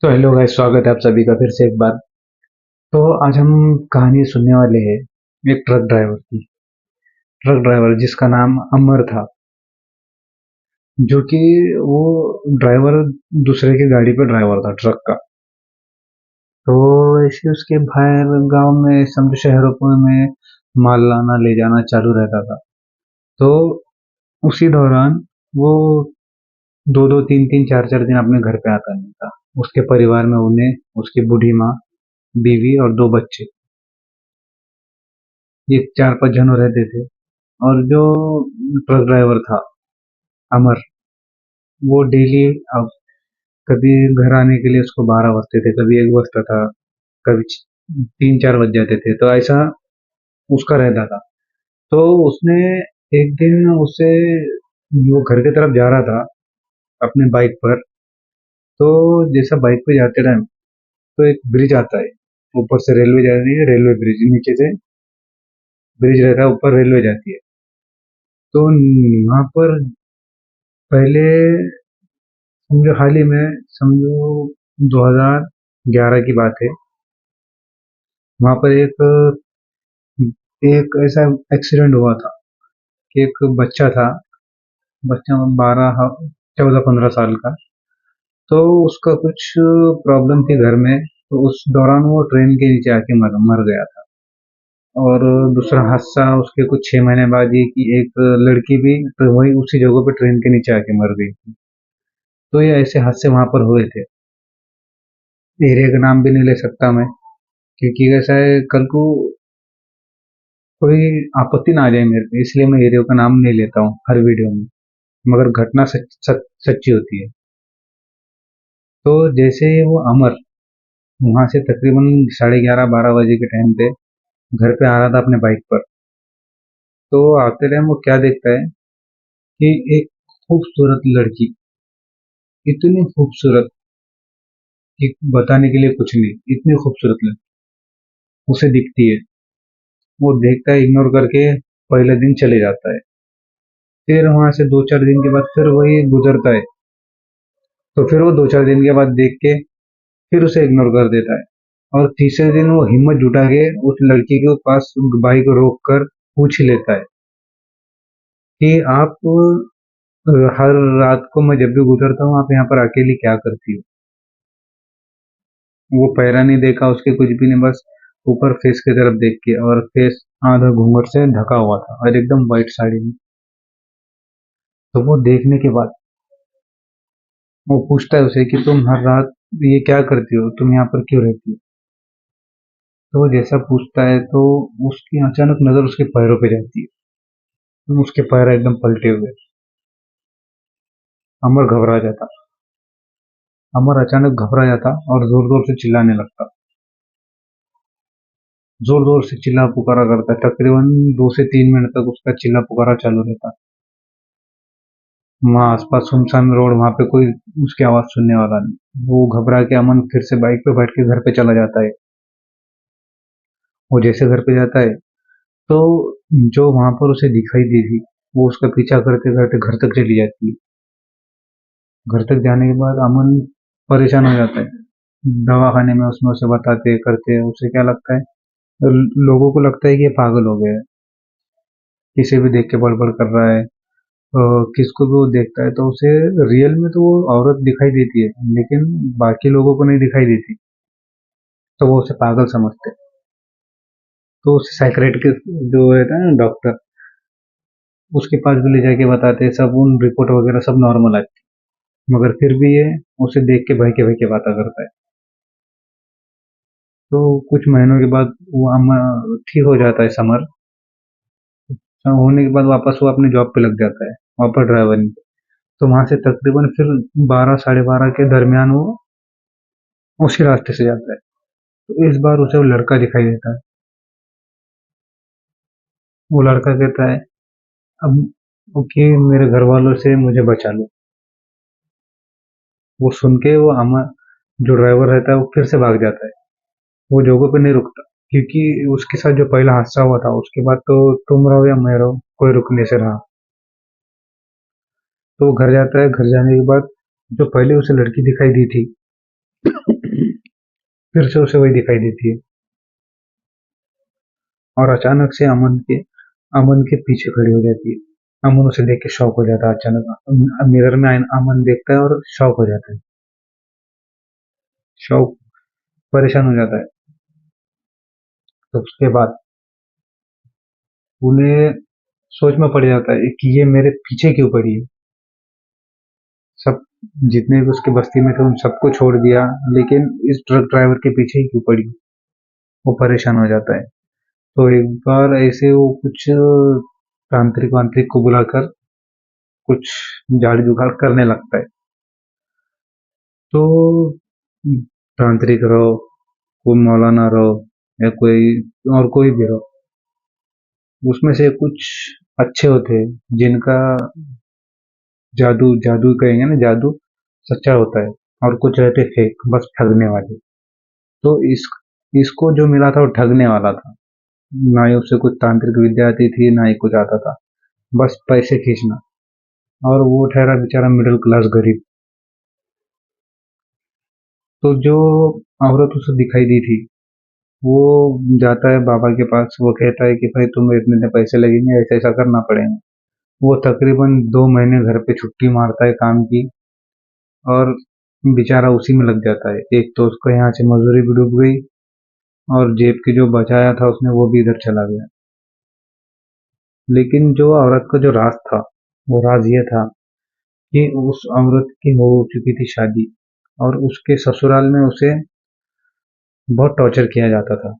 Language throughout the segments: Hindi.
तो हेलो गाइस, स्वागत है आप सभी का फिर से एक बार। तो आज हम कहानी सुनने वाले हैं एक ट्रक ड्राइवर की। ट्रक ड्राइवर जिसका नाम अमर था, जो कि वो ड्राइवर दूसरे की गाड़ी पे ड्राइवर था ट्रक का। तो ऐसे उसके बाहर गांव में समझो शहरों में माल लाना ले जाना चालू रहता था। तो उसी दौरान वो दो दो तीन तीन चार चार दिन अपने घर पे आता नहीं था। उसके परिवार में उन्हें उसकी बूढ़ी माँ, बीवी और दो बच्चे, ये चार पांच जनों रहते थे। और जो ट्रक ड्राइवर था अमर, वो डेली अब कभी घर आने के लिए उसको 12 बजते थे, कभी 1 बजता था, कभी 3 4 बज जाते थे। तो ऐसा उसका रहता था। तो उसने एक दिन उसे, वो घर की तरफ जा रहा था अपने बाइक पर। तो जैसा बाइक पे जाते टाइम, तो एक ब्रिज आता है, ऊपर से रेलवे जा रही है, रेलवे ब्रिज नीचे से ब्रिज रहता है, ऊपर रेलवे जाती है। तो वहां पर पहले, समझो हाल ही में, समझो 2011 की बात है। वहां पर एक एक ऐसा एक्सीडेंट हुआ था कि एक बच्चा था, बच्चा 12 14 15 साल का। तो उसका कुछ प्रॉब्लम थी घर में, तो उस दौरान वो ट्रेन के नीचे आके मर गया था। और दूसरा हादसा उसके कुछ 6 महीने बाद ही कि एक लड़की भी तो वही उसी जगह पे ट्रेन के नीचे आके मर गई थी। तो ये ऐसे हादसे वहां पर हुए थे। एरिया का नाम भी नहीं ले सकता मैं, क्योंकि कैसा है, कल को कोई आपत्ति ना आ जाए मेरे पे, इसलिए मैं एरिया का नाम नहीं लेता हूँ हर वीडियो में। मगर घटना सच्ची होती है। तो जैसे ही वो अमर वहां से तकरीबन 11:30 12 बजे के टाइम पे घर पे आ रहा था अपने बाइक पर, तो आते टाइम वो क्या देखता है कि एक खूबसूरत लड़की, इतनी खूबसूरत कि बताने के लिए कुछ नहीं, इतनी खूबसूरत लड़की उसे दिखती है। वो देखता है, इग्नोर करके पहले दिन चले जाता है। फिर वहां से 2 4 दिन के बाद फिर वही गुजरता है। तो फिर वो 2 4 दिन के बाद देख के फिर उसे इग्नोर कर देता है। और तीसरे दिन वो हिम्मत जुटा के उस लड़की के पास बाइक को रोक कर पूछ ही लेता है कि आप हर रात को मैं जब भी गुजरता हूँ, आप यहाँ पर अकेली क्या करती हो। वो पहरा नहीं देखा उसके, कुछ भी नहीं, बस ऊपर फेस की तरफ देख के, और फेस आधा घूंघट से ढका हुआ था और एकदम व्हाइट साड़ी में। तो वो देखने के बाद वो पूछता है उसे कि तुम हर रात ये क्या करती हो, तुम यहाँ पर क्यों रहती हो। तो वो जैसा पूछता है, तो उसकी अचानक नजर उसके पैरों पे जाती है। तो उसके पैर एकदम पलटे हुए। अमर घबरा जाता। अमर अचानक घबरा जाता और जोर जोर से चिल्लाने लगता। जोर जोर से चिल्ला पुकारा करता है, तकरीबन 2 से 3 मिनट तक उसका चिल्ला पुकारा चालू रहता। वहाँ आसपास सुनसान रोड, वहां पे कोई उसकी आवाज सुनने वाला नहीं। वो घबरा के अमन फिर से बाइक पे बैठ के घर पे चला जाता है। वो जैसे घर पे जाता है, तो जो वहां पर उसे दिखाई दी थी, वो उसका पीछा करते करते घर तक चली जाती है। घर तक जाने के बाद अमन परेशान हो जाता है। दवाखाने में उसमें उसे बताते करते उसे क्या लगता है, लोगों को लगता है कि ये पागल हो गया है, किसे भी देख के बड़बड़ कर रहा है। किसको भी वो देखता है तो उसे रियल में तो वो औरत दिखाई देती है, लेकिन बाकी लोगों को नहीं दिखाई देती। तो वो उसे पागल समझते हैं। तो उसे साइकेट्रिस्ट जो रहता है ना, डॉक्टर, उसके पास भी ले जाके बताते हैं, सब उन रिपोर्ट वगैरह सब नॉर्मल आती है। मगर फिर भी ये उसे देख के भय के बातें करता है। तो कुछ महीनों के बाद वो ठीक हो जाता है समर। होने के बाद वापस वो अपने जॉब पे लग जाता है, वापस ड्राइवरिंग। तो वहां से तकरीबन फिर 12 साढ़े 12 के दरमियान वो उसी रास्ते से जाता है। तो इस बार उसे वो लड़का दिखाई देता है। वो लड़का कहता है, अब ओके, मेरे घर वालों से मुझे बचा लो। वो सुन के वो अमर, जो ड्राइवर रहता है, वो फिर से भाग जाता है। वो जगह पे नहीं रुकता, क्योंकि उसके साथ जो पहला हादसा हुआ था, उसके बाद तो तुम रहो या मैं रहो, कोई रुकने से रहा। तो वो घर जाता है। घर जाने के बाद जो पहले उसे लड़की दिखाई दी थी, फिर से उसे वही दिखाई देती है और अचानक से अमन के पीछे खड़ी हो जाती है। अमन उसे देख के शॉक हो जाता है अचानक। मिरर में अमन देखता है और शॉक हो जाता है। शॉक परेशान हो जाता है। तो उसके बाद उन्हें सोच में पड़ जाता है कि ये मेरे पीछे क्यों पड़ी है। सब जितने भी उसके बस्ती में थे उन सबको छोड़ दिया, लेकिन इस ट्रक ड्राइवर के पीछे ही क्यों पड़ी। वो परेशान हो जाता है। तो एक बार ऐसे वो कुछ तांत्रिक वांत्रिक को बुलाकर कुछ झाड़ जुगाड़ करने लगता है। तो तांत्रिक रहो, कोई मौलाना रहो या कोई और कोई भी रहो, उसमें से कुछ अच्छे होते हैं जिनका जादू जादू कहेंगे ना, जादू सच्चा होता है। और कुछ रहते फेक, बस ठगने वाले। तो इसको जो मिला था वो ठगने वाला था। ना ही उसे कुछ तांत्रिक विद्या आती थी, ना ही कुछ आता था। बस पैसे खींचना। और वो ठहरा बेचारा मिडिल क्लास गरीब। तो जो औरत उसे दिखाई दी थी, वो जाता है बाबा के पास। वो कहता है कि भाई तुम्हें इतने इतने पैसे लगेंगे, ऐसा ऐसा करना पड़ेगा। वो तकरीबन 2 महीने घर पे छुट्टी मारता है काम की, और बेचारा उसी में लग जाता है। एक तो उसको यहाँ से मजदूरी भी डूब गई, और जेब के जो बचाया था उसने वो भी इधर चला गया। लेकिन जो औरत का जो राज था, वो राज ये था कि उस औरत की हो चुकी थी शादी, और उसके ससुराल में उसे बहुत टॉर्चर किया जाता था।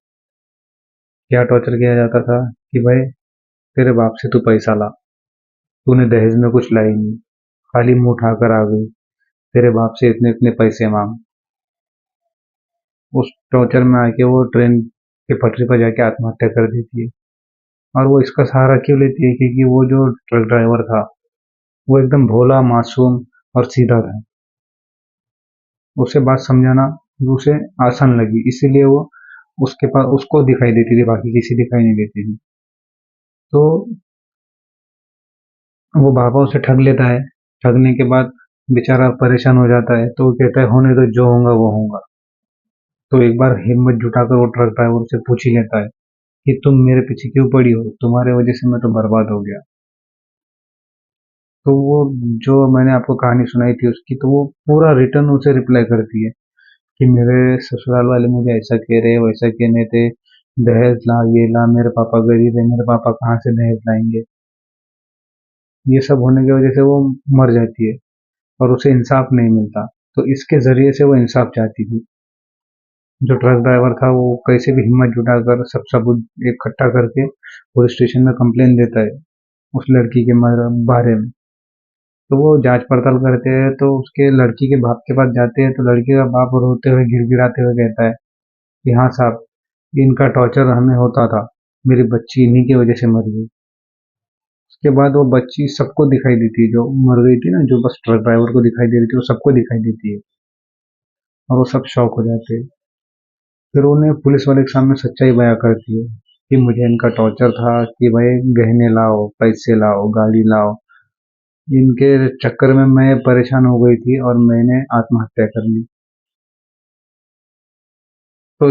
क्या टॉर्चर किया जाता था कि भाई तेरे बाप से तू पैसा ला, तूने दहेज में कुछ लाई नहीं, खाली मुंह उठाकर आ गई, तेरे बाप से इतने इतने पैसे मांग। उस टॉर्चर में आके वो ट्रेन की पटरी पर जाके आत्महत्या कर देती है। और वो इसका सहारा क्यों लेती है? क्योंकि वो जो ट्रक ड्राइवर था, वो एकदम भोला मासूम और सीधा था। उसे बात समझाना उसे आसान लगी, इसीलिए वो उसके पास उसको दिखाई देती थी, बाकी किसी दिखाई नहीं देती थी। तो वो बाबा उसे ठग लेता है। ठगने के बाद बेचारा परेशान हो जाता है, तो वो कहता है होने दो, जो होगा वो होगा। तो एक बार हिम्मत जुटाकर वो ट्रक ड्राइवर से पूछ ही लेता है कि तुम मेरे पीछे क्यों पड़ी हो, तुम्हारे वजह से मैं तो बर्बाद हो गया। तो वो जो मैंने आपको कहानी सुनाई थी उसकी, तो वो पूरा रिटर्न उसे रिप्लाई करती है कि मेरे ससुराल वाले मुझे ऐसा कह रहे, वैसा कहने थे, दहेज ला, ये ला, मेरे पापा गरीब है, मेरे पापा कहाँ से दहेज लाएंगे। ये सब होने की वजह से वो मर जाती है, और उसे इंसाफ नहीं मिलता। तो इसके जरिए से वो इंसाफ चाहती थी। जो ट्रक ड्राइवर था वो कैसे भी हिम्मत जुटाकर सब सबूत इकट्ठा करके पुलिस स्टेशन में कंप्लेन देता है उस लड़की के बारे में। तो वो जांच पड़ताल करते हैं, तो उसके लड़की के बाप के पास जाते हैं। तो लड़की का बाप रोते हुए गिड़गिड़ाते हुए कहता है कि हाँ साहब, इनका टॉर्चर हमें होता था, मेरी बच्ची इन्हीं की वजह से मर गई। उसके बाद वो बच्ची सबको दिखाई देती है, जो मर गई थी ना, जो बस ट्रक ड्राइवर को दिखाई दे रही थी, वो सबको दिखाई देती है। और वो सब शौक हो जाते हैं। फिर उन्हें पुलिस वाले के सामने सच्चाई बयां करती है कि मुझे इनका टॉर्चर था कि भाई गहने लाओ, पैसे लाओ, गाड़ी लाओ। इनके चक्कर में मैं परेशान हो गई थी और मैंने आत्महत्या कर ली।